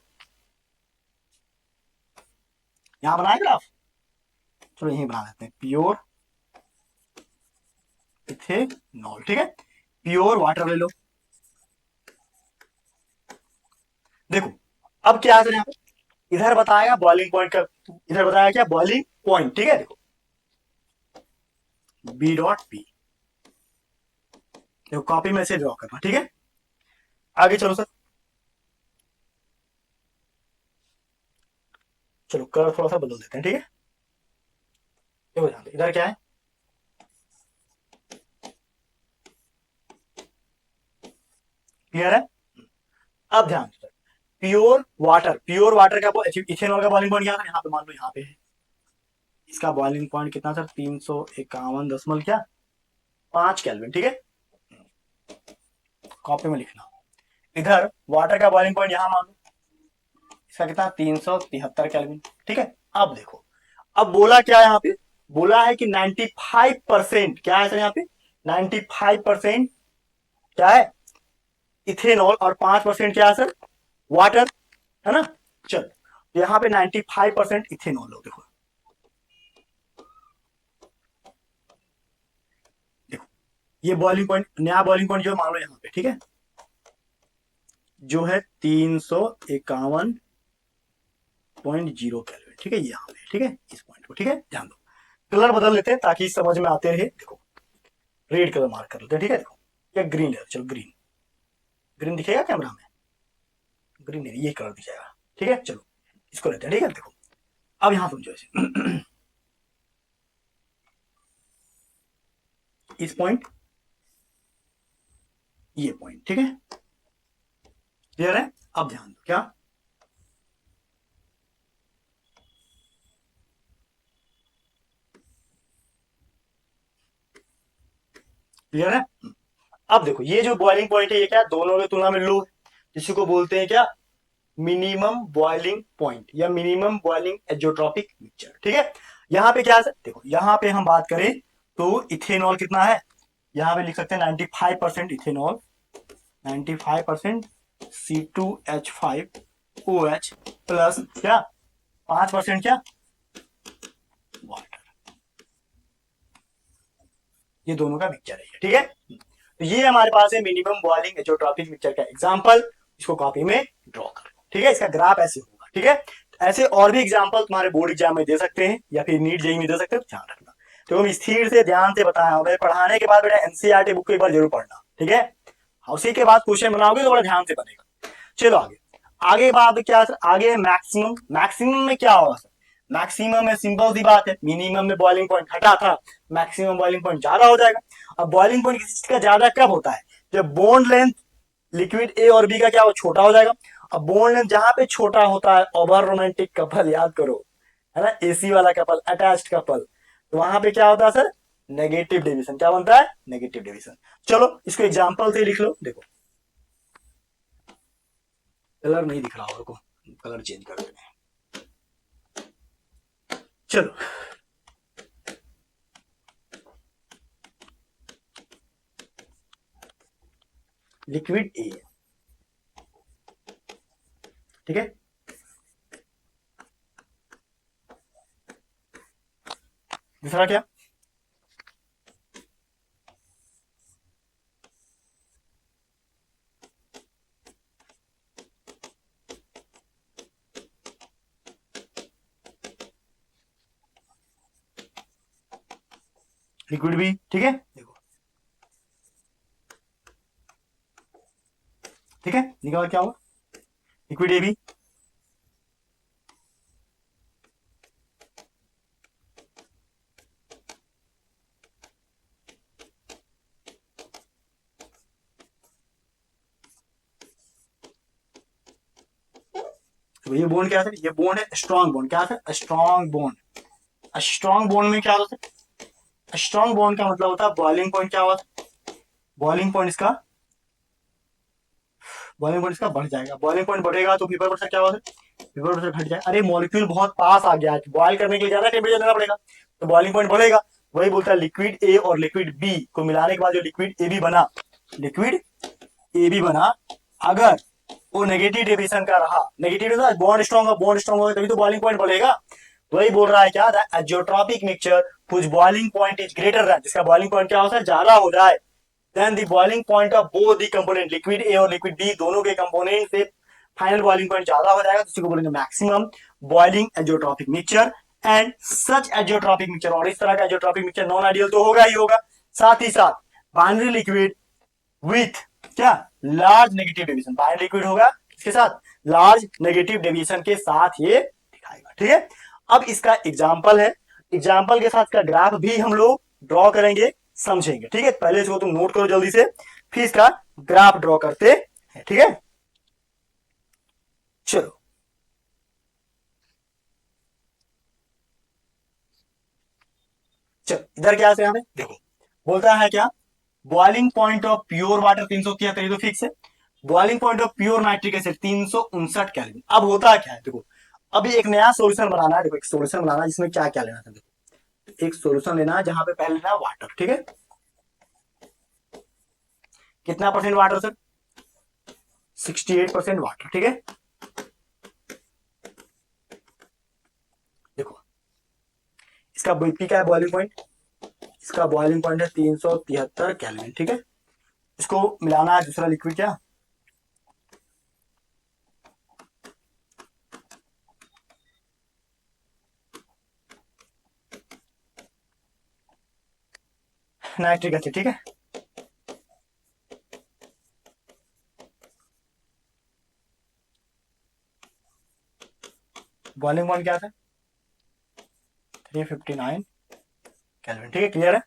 यहां बनाए ग्राफ, चलो यही बना लेते हैं, प्योर इथेनॉल, ठीक है। प्योर वाटर ले लो। देखो अब क्या है यहाँ पे, इधर बताएगा बॉइलिंग पॉइंट का, इधर बताया क्या, बॉइलिंग पॉइंट, ठीक है। देखो बी डॉट पी, देखो कॉपी में से ड्रॉ करना, ठीक है। आगे चलो सर, चलो कलर थोड़ा सा बदल देते हैं, ठीक है। देखो ध्यान दो, इधर क्या है, क्लियर है। अब ध्यान दो, प्योर वाटर, प्योर वाटर का इथेनॉल का बॉइलिंग पॉइंट क्या था, यहाँ पे मान लो, यहाँ पे है, इसका बॉइलिंग पॉइंट कितना सर, 351 क्या 5 केल्विन, ठीक है। कॉपी में लिखना। इधर वाटर का बॉइलिंग पॉइंट यहाँ मान लो, इसका कितना 373 केल्विन, ठीक है। अब देखो, अब बोला क्या यहाँ पे, बोला है कि 95% क्या है सर, यहाँ पे 95% क्या है, इथेनॉल, और 5% क्या है सर, वाटर, है ना। चलो यहाँ पे 95% इथेनॉल हो, देखो देखो ये बॉइलिंग पॉइंट, नया बॉइलिंग पॉइंट जो मान लो यहाँ पे, ठीक है, जो है 351.0 कैलोरी, ठीक है, ये यहाँ पे, ठीक है, इस पॉइंट को, ठीक है। ध्यान दो, कलर बदल लेते हैं ताकि समझ में आते रहे। देखो रेड कलर मार्क कर लेते हैं, ठीक है। देखो या ग्रीन है, चलो ग्रीन, ग्रीन दिखेगा कैमरा में, ग्रीन नहीं, ये कलर दिखेगा, ठीक है। चलो इसको लेते हैं, ठीक है। देखो अब यहां समझो इसे, इस पॉइंट, ये पॉइंट, ठीक है, क्लियर है। अब ध्यान दो, क्या क्लियर है। अब देखो ये जो बॉइलिंग पॉइंट है, ये क्या दोनों की तुलना में लो है, जिसी को बोलते हैं क्या, मिनिमम बॉइलिंग पॉइंट या मिनिमम बॉइलिंग एजोट्रॉपिक मिक्सचर, ठीक है। यहाँ पे क्या है, देखो यहाँ पे हम बात करें तो इथेनॉल कितना है, यहाँ पे लिख सकते हैं 95% इथेनॉल, 95% C2H5OH प्लस क्या 5% क्या वाटर, ये दोनों का मिक्सचर है, ठीक है। तो ये हमारे पास है मिनिमम बॉइलिंग एजोट्रॉपिक मिक्सचर का एग्जांपल, इसको कॉपी में ड्रॉ कर लो, ठीक है। इसका ग्राफ ऐसे होगा, ठीक है। ऐसे और भी एग्जांपल तुम्हारे बोर्ड एग्जाम में दे सकते हैं या फिर नीट जेई में दे सकते हो, ध्यान रखना। तो हम स्थिर से ध्यान से बताया हमें पढ़ाने के बाद बेटा एनसीईआरटी बुक को एक बार जरूर पढ़ना, ठीक है। उसी के बाद क्वेश्चन बनाओगे तो बड़ा ध्यान से बनेगा। चलो आगे, आगे बात क्या सर, आगे मैक्सिमम, मैक्सिमम में क्या होगा सर, मैक्सिमम में सिंपल सी बात है, मिनिमम में बॉइलिंग पॉइंट घटा था, मैक्सिमम बॉइलिंग पॉइंट ज्यादा हो जाएगा। अब बॉइलिंग पॉइंट किसी चीज का ज्यादा कब होता है, जब बॉन्ड लेंथ लिक्विड ए और बी का क्या हो, छोटा हो जाएगा। अब बॉन्ड लेंथ जहां पे छोटा होता है, ओवर रोमांटिक कपल याद करो, है ना, एसी वाला कपल, अटैच्ड कपल, तो वहां पे क्या होता है सर, नेगेटिव डिविजन, क्या बनता है, नेगेटिव डिविजन। चलो इसको एग्जांपल से लिख लो। देखो कलर नहीं दिख रहा होगा, कलर चेंज कर देते हैं, चलो लिक्विड ए, ठीक है। दूसरा क्या, लिक्विड बी, ठीक है देखो, ठीक है निकाल क्या होगा, लिक्विड ए बी, तो ये बॉन्ड क्या है, ये बॉन्ड है स्ट्रॉन्ग बॉन्ड, क्या है स्ट्रॉन्ग बॉन्ड। स्ट्रॉन्ग बॉन्ड में क्या होता है, स्ट्रॉन्ग बॉन्ड का मतलब होता है बॉइलिंग पॉइंट क्या होता है, बॉइलिंग पॉइंट इसका, बॉइलिंग पॉइंट इसका बढ़ जाएगा, बॉइलिंग पॉइंट बढ़ेगा तो वेपर प्रेशर क्या होता है, वेपर प्रेशर घट जाए, अरे मॉलिक्यूल बहुत पास आ गया है, बॉयल करने के लिए ज्यादा टेम्परेचर देना पड़ेगा, तो बॉइलिंग पॉइंट बढ़ेगा। वही बोलता है लिक्विड ए और लिक्विड बी को मिलाने के बाद जो लिक्विड ए बी बना, लिक्विड ए बी बना, अगर वो नेगेटिव डेविएशन का रहा, नेगेटिव बॉन्ड स्ट्रॉन्ग होगा, बॉन्ड स्ट्रॉन्ग होगा तभी तो बॉइलिंग पॉइंट बढ़ेगा। वही बोल रहा है क्या, the azeotropic mixture whose boiling point is greater than, जिसका बॉइलिंग पॉइंट क्या होता है, ज्यादा हो जाए, then the boiling point of both the component, liquid A और लिक्विड बी दोनों के कंपोनेंट से फाइनल बॉइलिंग पॉइंट ज्यादा हो जाएगा, तो इसी को बोलेंगे maximum boiling azeotropic mixture. And such azeotropic mixture, और इस तरह का एजियोट्रॉपिक मिक्सचर नॉन आइडियल तो होगा ही होगा, साथ ही साथ बाइनरी लिक्विड विथ क्या, large negative deviation, binary liquid होगा इसके साथ लार्ज नेगेटिव डेविएशन के साथ ये दिखाएगा, ठीक है। अब इसका एग्जाम्पल है, एग्जाम्पल के साथ का ग्राफ भी हम लोग ड्रॉ करेंगे, समझेंगे, ठीक है। पहले इसको तुम नोट करो जल्दी से, फिर इसका ग्राफ ड्रॉ करते हैं, ठीक है। चलो चलो इधर क्या है, यहाँ पे देखो, बोलता है क्या, boiling point of pure water 373, तो फिक्स है। Boiling point of pure nitric acid 359 calorie. अब होता क्या है देखो, अभी एक नया सॉल्यूशन बनाना है, देखो एक सॉल्यूशन बनाना है जिसमें क्या क्या लेना था, देखो एक सॉल्यूशन लेना है जहां पे पहले लेना है वाटर, ठीक है, कितना परसेंट वाटर सर, 68% वाटर, ठीक है। देखो इसका बीपी का है बॉइलिंग पॉइंट, इसका बॉइलिंग पॉइंट है 373 कैलोरी, ठीक है। इसको मिलाना है दूसरा लिक्विड क्या, नाइट्रिक एसिड, ठीक है। बॉइलिंग पॉइंट क्या था, 359 कैलोरी, ठीक है, क्लियर है।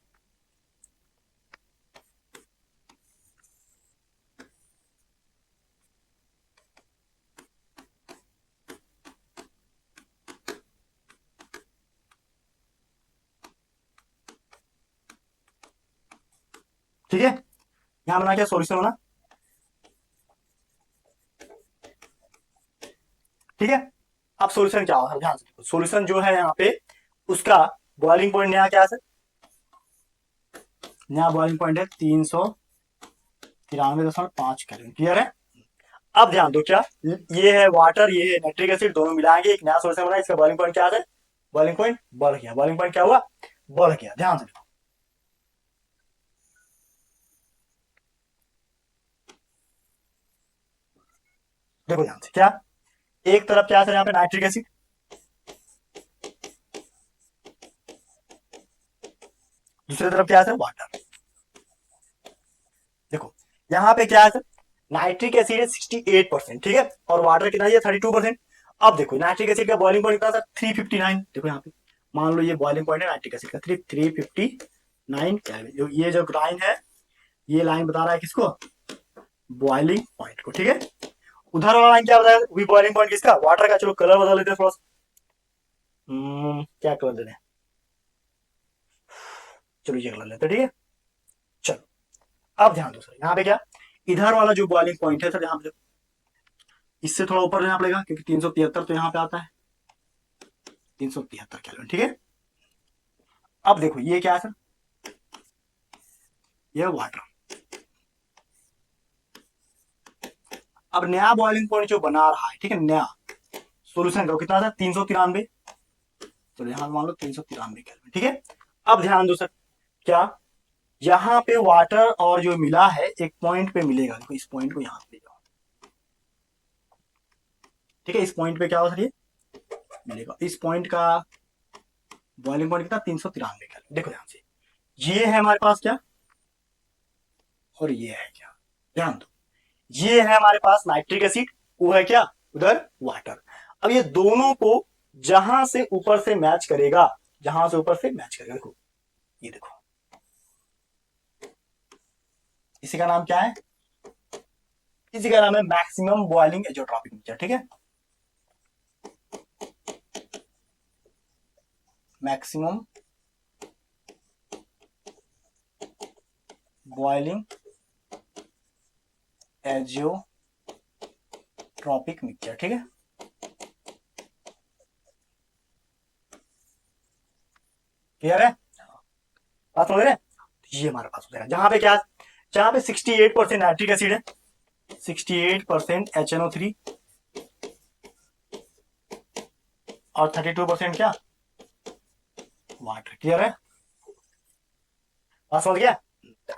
ठीक है, यहां बना क्या सॉल्यूशन बना, ठीक है। अब सॉल्यूशन क्या होगा ध्यान से, सॉल्यूशन जो है यहाँ पे उसका बॉइलिंग पॉइंट नया क्या है, नया बॉइलिंग पॉइंट है 393.5 कैलोरी, क्लियर है। अब ध्यान दो क्या, ये है वाटर, ये है नाइट्रिक एसिड, दोनों मिलाएंगे एक नया सॉल्यूशन बना, इसका बॉइलिंग पॉइंट क्या है, बॉइलिंग पॉइंट बढ़ गया, बॉइलिंग पॉइंट क्या हुआ, बढ़ गया, ध्यान से देखो, देखो ध्यान से क्या, एक तरफ क्या है यहाँ पे नाइट्रिक एसिड, दूसरी तरफ क्या है वाटर, देखो यहाँ पे क्या है नाइट्रिक एसिड है 68%, ठीक है, और वाटर कितना है 32%। अब देखो नाइट्रिक एसिड का बॉइलिंग पॉइंट कितना था 359, देखो यहाँ पे मान लो ये बॉइलिंग पॉइंट है नाइट्रिक एसिड का 359 कैलोरी, जो ये जो लाइन है, ये लाइन बता रहा है किसको, बॉइलिंग पॉइंट को, ठीक है। उधर वाला लाइन क्या बताया, वही बॉइलिंग पॉइंट किसका, वाटर का। चलो कलर बदल लेते हैं थोड़ा सा, क्या कलर देते हैं, चलो ये कलर लेते हैं, ठीक है। चलो अब ध्यान दो सर, यहाँ पे क्या, इधर वाला जो बॉइलिंग पॉइंट है सर, यहाँ पे इससे थोड़ा ऊपर लेना पड़ेगा क्योंकि 373 तो यहाँ पे आता है, 373 कैलोरी, ठीक है। अब देखो ये क्या है सर, ये वाटर। अब नया बॉइलिंग पॉइंट जो बना रहा है, ठीक है, नया सोल्यूशन का कितना था 393, चलो यहां मान लो 393 कैलोरी, ठीक है। अब ध्यान दो सर क्या, यहाँ पे वाटर और जो मिला है एक पॉइंट पे मिलेगा, देखो इस पॉइंट को यहाँ पे जाओ, ठीक है, इस पॉइंट पे क्या हो सर ये मिलेगा, इस पॉइंट का बॉइलिंग पॉइंट कितना 393 कैलोरी, देखो ध्यान से ये है हमारे पास क्या, और ये है क्या, ध्यान दो, ये है हमारे पास नाइट्रिक एसिड, वो है क्या उधर वाटर। अब ये दोनों को जहां से ऊपर से मैच करेगा, जहां से ऊपर से मैच करेगा, देखो ये देखो, इसी का नाम क्या है, इसी का नाम है मैक्सिमम बॉइलिंग एजोट्रॉपिक मिक्सचर, ठीक है, मैक्सिमम बॉइलिंग एजियोट्रॉपिक मिक्सचर, ठीक है। क्लियर है, बात समझ रहे हैं? ये हमारे पास हो जाएगा, जहां पे क्या, जहां पे 68% नाइट्रिक एसिड है, 68% HNO3 और 32% क्या वाटर। क्लियर है, बात समझ गया,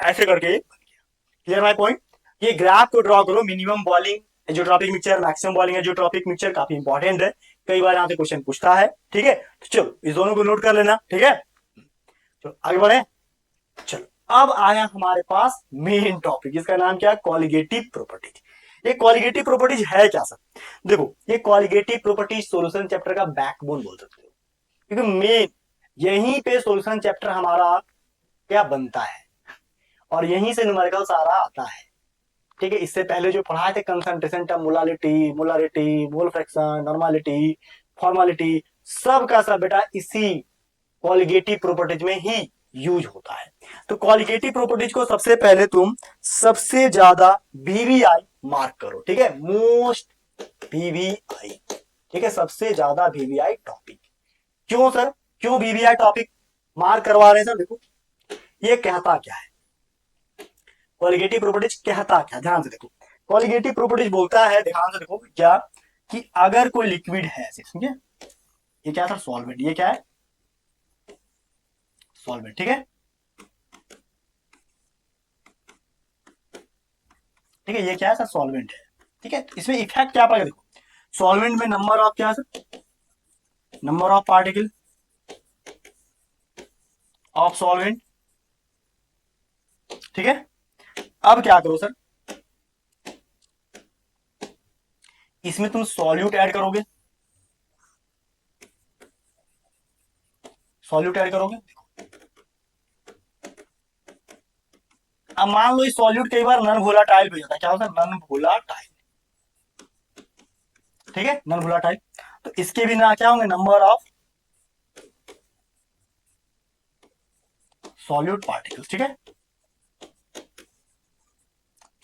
ऐसे करके क्लियर माय पॉइंट। ये ग्राफ को ड्रॉ करो, minimum boiling azeotropic mixture, maximum boiling azeotropic mixture, काफी इंपॉर्टेंट है, कई बार यहाँ से क्वेश्चन पूछता है, ठीक है। तो चलो इस दोनों को नोट कर लेना, ठीक है, चलो आगे बढ़े। चलो अब आया हमारे पास मेन टॉपिक, जिसका नाम क्या है, कॉलिगेटिव प्रॉपर्टीज। ये कॉलिगेटिव प्रॉपर्टीज है क्या सर, देखो ये कॉलिगेटिव प्रॉपर्टीज सॉल्यूशन चैप्टर का बैकबोन बोल सकते हो, क्योंकि मेन यहीं पे सॉल्यूशन चैप्टर हमारा क्या बनता है, और यहीं से न्यूमेरिकल सारा आता है, ठीक है। इससे पहले जो पढ़ाए थे concentration term, molality, molarity, mole fraction, normality, formality, सब का सब बेटा इसी कॉलिगेटिव प्रॉपर्टीज में ही यूज होता है। तो कॉलिगेटिव प्रॉपर्टीज को सबसे पहले तुम सबसे ज्यादा बीवीआई मार्क करो, ठीक है, मोस्ट बीवीआई, ठीक है, सबसे ज्यादा बीवीआई टॉपिक। क्यों सर, क्यों बीवीआई टॉपिक मार्क करवा रहे हैं सर, देखो ये कहता क्या है, कॉलिगेटिव प्रॉपर्टीज कहता क्या, ध्यान से देखो, कॉलिगेटिव प्रॉपर्टीज बोलता है, ध्यान से देखो क्या, कि अगर कोई लिक्विड है, समझे, ये क्या था सॉल्वेंट, ये क्या है सॉल्वेंट, ठीक है, ठीक है, ये क्या है सर सॉल्वेंट है, ठीक है। तो इसमें इफेक्ट क्या पड़ेगा, देखो सॉल्वेंट में नंबर ऑफ क्या है sir, number of particle of solvent, ठीक है। अब क्या करो सर, इसमें तुम सॉल्यूट ऐड करोगे, सॉल्यूट ऐड करोगे, अब मान लो इस सॉल्यूट कई बार नन वोलाटाइल हो जाता है, क्या होता है नन वोलाटाइल, ठीक है, नन वोलाटाइल, तो इसके बिना क्या होंगे नंबर ऑफ सॉल्यूट पार्टिकल्स, ठीक है,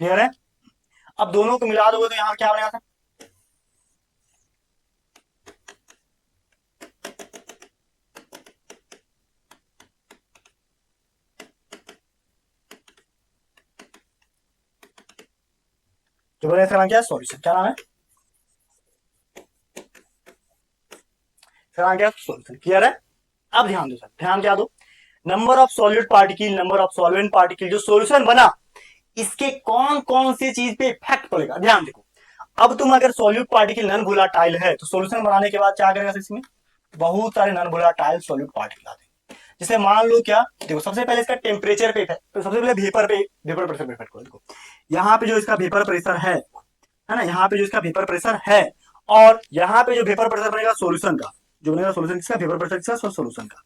क्लियर है। अब दोनों को मिला दोगे तो यहां क्या बनेगा सर, जो बनेगा इसका नाम क्या है सॉल्यूशन, क्या नाम है इसका नाम क्या है सॉल्यूशन, क्लियर है। अब ध्यान दो सर, ध्यान क्या दो, number of solute particle, number of solvent particle, जो सॉल्यूशन बना इसके कौन कौन सी चीज पे इफेक्ट पड़ेगा, ध्यान देखो। अब तुम अगर सॉल्यूट पार्टिकल नन वोलाटाइल है तो सॉल्यूशन बनाने के बाद क्या करेगा इसमें, बहुत सारे नन वोलाटाइल सॉल्यूट पार्टिकल आते हैं, जैसे मान लो क्या, देखो सबसे पहले इसका टेम्परेचर पे इफेक्ट, तो सबसे पहले वेपर प्रेशर पे इफेक्ट करो, देखो यहाँ पे जो इसका वेपर प्रेशर है ना, यहाँ पे जो इसका वेपर प्रेशर है, और यहाँ पे जो वेपर प्रेशर बनेगा सॉल्यूशन का, जो बनेगा सॉल्यूशन किसका, वेपर प्रेशर किसका, सॉल्यूशन का,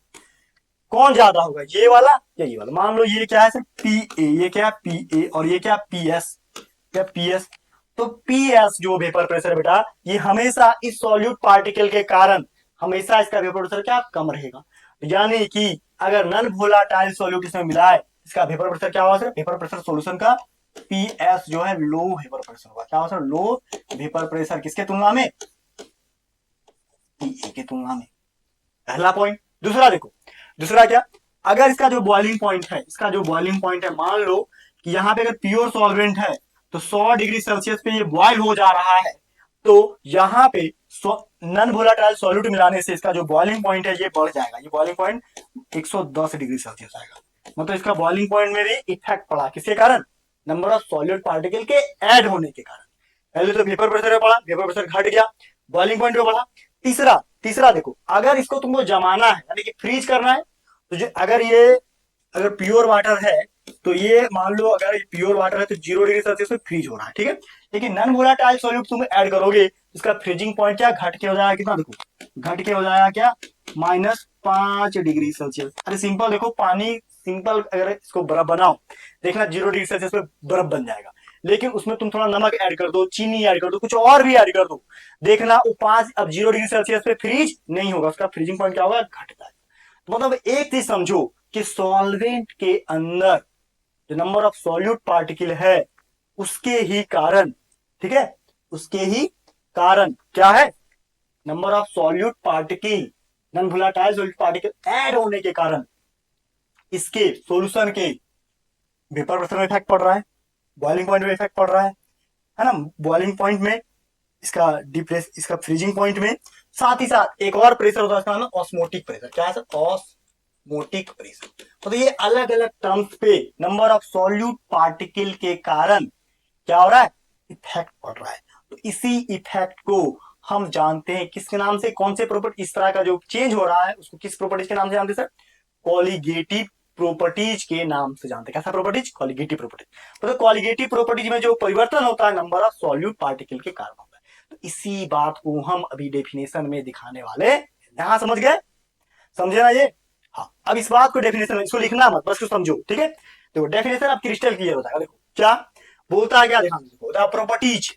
कौन ज्यादा होगा, ये वाला या ये वाला। मान लो ये क्या है सर पी ए, ये क्या पी ए, और ये क्या पी एस, क्या पी एस। तो पी एस जो वेपर प्रेशर बेटा, ये हमेशा इस सॉल्यूट पार्टिकल के कारण हमेशा इसका वेपर प्रेशर क्या कम रहेगा, यानी कि अगर नन वोलाटाइल सॉल्यूट इसमें मिला है, इसका वेपर प्रेशर क्या होगा सर, वेपर प्रेशर सॉल्यूशन का पी एस जो है लो वेपर प्रेशर होगा, क्या होगा सर लो वेपर प्रेशर, किसके तुलना में, पी ए के तुलना में, पहला पॉइंट। दूसरा देखो, दूसरा क्या, अगर इसका जो बॉइलिंग पॉइंट है, इसका जो बॉइलिंग पॉइंट है, मान लो कि यहाँ पे अगर प्योर सॉल्वेंट है तो 100 डिग्री सेल्सियस पे ये बॉयल हो जा रहा है, तो यहाँ पे नन वोलाटाइल सॉल्यूट मिलाने से इसका जो बॉइलिंग पॉइंट है ये बढ़ जाएगा, ये बॉइलिंग पॉइंट 110 डिग्री सेल्सियस आएगा, मतलब इसका बॉइलिंग पॉइंट में भी इफेक्ट पड़ा, किसके कारण, नंबर ऑफ सॉल्यूट पार्टिकल के ऐड होने के कारण। पहले तो वेपर प्रेशर में पड़ा, वेपर प्रेशर घट गया, बॉइलिंग पॉइंट में बढ़ा। तीसरा देखो, अगर इसको तुमको जमाना है यानी कि फ्रीज करना है, तो जो अगर ये अगर प्योर वाटर है तो ये मान लो अगर प्योर वाटर है तो 0 डिग्री सेल्सियस में फ्रीज हो रहा है, ठीक है। लेकिन नॉन वोलेटाइल सॉल्यूट तुम ऐड करोगे, इसका फ्रीजिंग पॉइंट क्या घट के हो जाएगा, कितना देखो घट के हो जाएगा क्या, -5 डिग्री सेल्सियस। अरे सिंपल देखो, पानी सिंपल अगर इसको बर्फ बनाओ, देखना 0 डिग्री सेल्सियस पे बर्फ बन जाएगा। लेकिन उसमें तुम थोड़ा नमक ऐड कर दो, चीनी ऐड कर दो, कुछ और भी ऐड कर दो, देखना वो 5 अब 0 डिग्री सेल्सियस पे फ्रीज नहीं होगा, उसका फ्रीजिंग पॉइंट क्या होगा, घट जाएगा। तो मतलब एक चीज समझो कि सॉल्वेंट के अंदर जो नंबर ऑफ सॉल्यूट पार्टिकल है उसके ही कारण, ठीक है, उसके ही कारण क्या है, number of solute particle, non volatile solute particle add होने के कारण इसके सॉल्यूशन के वेपर प्रेशर में इफेक्ट पड़ रहा है, बॉइलिंग पॉइंट में इफेक्ट पड़ रहा है ना, बॉइलिंग पॉइंट में, इसका डिप्रेस, इसका फ्रीजिंग पॉइंट में, साथ ही साथ एक और प्रेशर होता है, इसका नाम है ऑस्मोटिक प्रेशर। क्या है सर, ऑस्मोटिक प्रेशर। तो ये अलग अलग टर्म्स पे नंबर ऑफ सॉल्यूट पार्टिकल के कारण क्या हो रहा है, इफेक्ट पड़ रहा है। तो इसी इफेक्ट को हम जानते हैं किसके नाम से, कौन से प्रॉपर्टी, इस तरह का जो चेंज हो रहा है उसको किस प्रॉपर्टीज के नाम से जानते हैं सर, कॉलिगेटिव प्रॉपर्टीज के नाम से जानते हैं। कैसा प्रॉपर्टीज, कॉलिगेटिव प्रॉपर्टीज। तो कॉलिगेटिव प्रॉपर्टीज में जो परिवर्तन होता है नंबर ऑफ सॉल्यूट पार्टिकल के कारण होता है। तो इसी बात को हम अभी डेफिनेशन में दिखाने वाले, यहां समझ गए, समझे ना ये। हाँ, अब इस बात को डेफिनेशन में, इसको लिखना मत, बस समझो, ठीक है। देखो डेफिनेशन अब क्रिस्टल क्लियर होता है, देखो क्या बोलता है, क्या देखा, बोलता है प्रॉपर्टीज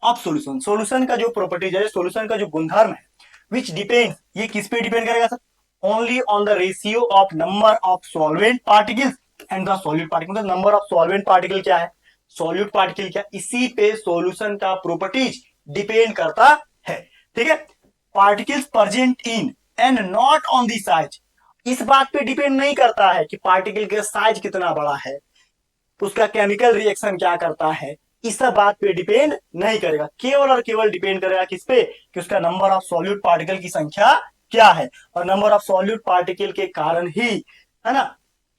ऑफ सॉल्यूशन। सॉल्यूशन का जो प्रॉपर्टीज है, सॉल्यूशन का जो गुणधर्म है, विच डिपेंड, ये किस पे डिपेंड करेगा sir, only on the ratio of number of solvent particles and the solute particle. मतलब नंबर ऑफ सॉल्वेंट पार्टिकल क्या है, सॉल्यूट पार्टिकल क्या, इसी पे सॉल्यूशन का प्रॉपर्टीज डिपेंड करता है, ठीक है। Particles present in and not on the size, इस बात पे डिपेंड नहीं करता है कि पार्टिकल का साइज कितना बड़ा है, उसका केमिकल रिएक्शन क्या करता है, इस सब बात पे डिपेंड नहीं करेगा, केवल और केवल डिपेंड करेगा किस पे, कि उसका नंबर ऑफ सॉल्यूट पार्टिकल की संख्या क्या है। और नंबर ऑफ सॉल्यूट पार्टिकल के कारण ही, है ना,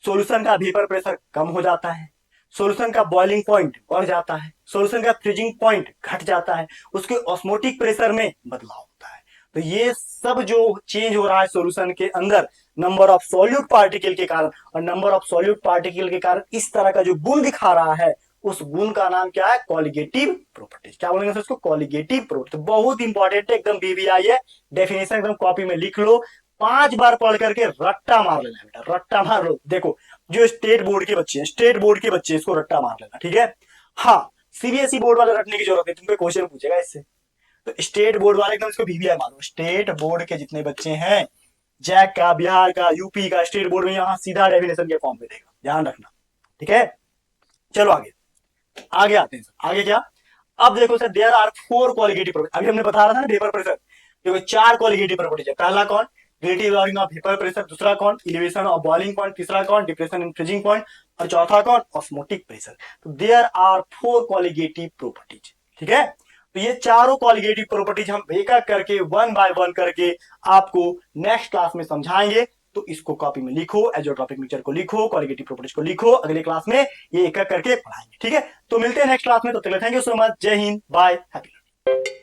सॉल्यूशन का वेपर प्रेशर कम हो जाता है, सॉल्यूशन का बॉइलिंग पॉइंट बढ़ जाता है, सॉल्यूशन का फ्रीजिंग पॉइंट घट जाता है, उसके ऑस्मोटिक प्रेशर में बदलाव होता है। तो ये सब जो चेंज हो रहा है सॉल्यूशन के अंदर नंबर ऑफ सॉल्यूट पार्टिकल के कारण, और नंबर ऑफ सॉल्यूट पार्टिकल के कारण इस तरह का जो गुण दिखा रहा है, उस गुण का नाम क्या है, कॉलिगेटिव प्रॉपर्टीज। क्या बोलेंगे उसको, कॉलिगेटिव प्रॉपर्टी। तो बहुत इंपॉर्टेंट है, एकदम बीबीआई है, डेफिनेशन एकदम कॉपी में लिख लो, 5 बार पढ़ करके रट्टा मार लेना बेटा, रट्टा मार लो। देखो जो स्टेट बोर्ड के बच्चे हैं, स्टेट बोर्ड के बच्चे, इसको रट्टा मार लेना, ठीक है। हाँ, सीबीएसई बोर्ड वाले रटने की जरूरत है, तुमको क्वेश्चन पूछेगा इससे। तो स्टेट बोर्ड वाले एकदम इसको बीबीआई मारो, स्टेट बोर्ड के जितने बच्चे हैं, जैक का, बिहार का, यूपी का, स्टेट बोर्ड में यहाँ सीधा डेफिनेशन के फॉर्म पे देगा, ध्यान रखना, ठीक है। चलो आगे, आगे आते हैं सर, आगे क्या, अब देखो sir, there are 4 qualitative property. अभी हमने बता रहा था ना वेपर प्रेशर, देखो 4 क्वालिटेटिव प्रॉपर्टीज है। पहला कौन, relative logging off vapour pressure, दूसरा कौन, एलिवेशन ऑफ बॉइलिंग पॉइंट, तीसरा कौन, डिप्रेशन इन फ्रीजिंग पॉइंट, और चौथा कौन, ऑस्मोटिक प्रेशर। तो देयर आर 4 क्वालिटेटिव प्रॉपर्टीज, ठीक है। तो ये चारों क्वालिटेटिव प्रॉपर्टीज हम एक एक करके, वन बाय वन करके आपको नेक्स्ट क्लास में समझाएंगे। तो इसको कॉपी में लिखो, एजो टॉपिक मिक्सचर को लिखो, क्वालिटेटिव प्रॉपर्टीज को लिखो, अगले क्लास में ये एक एक करके पढ़ाएंगे, ठीक है। तो मिलते हैं नेक्स्ट क्लास में, तो थैंक यू सो मच, जय हिंद, बाय, हैप्पी लर्निंग।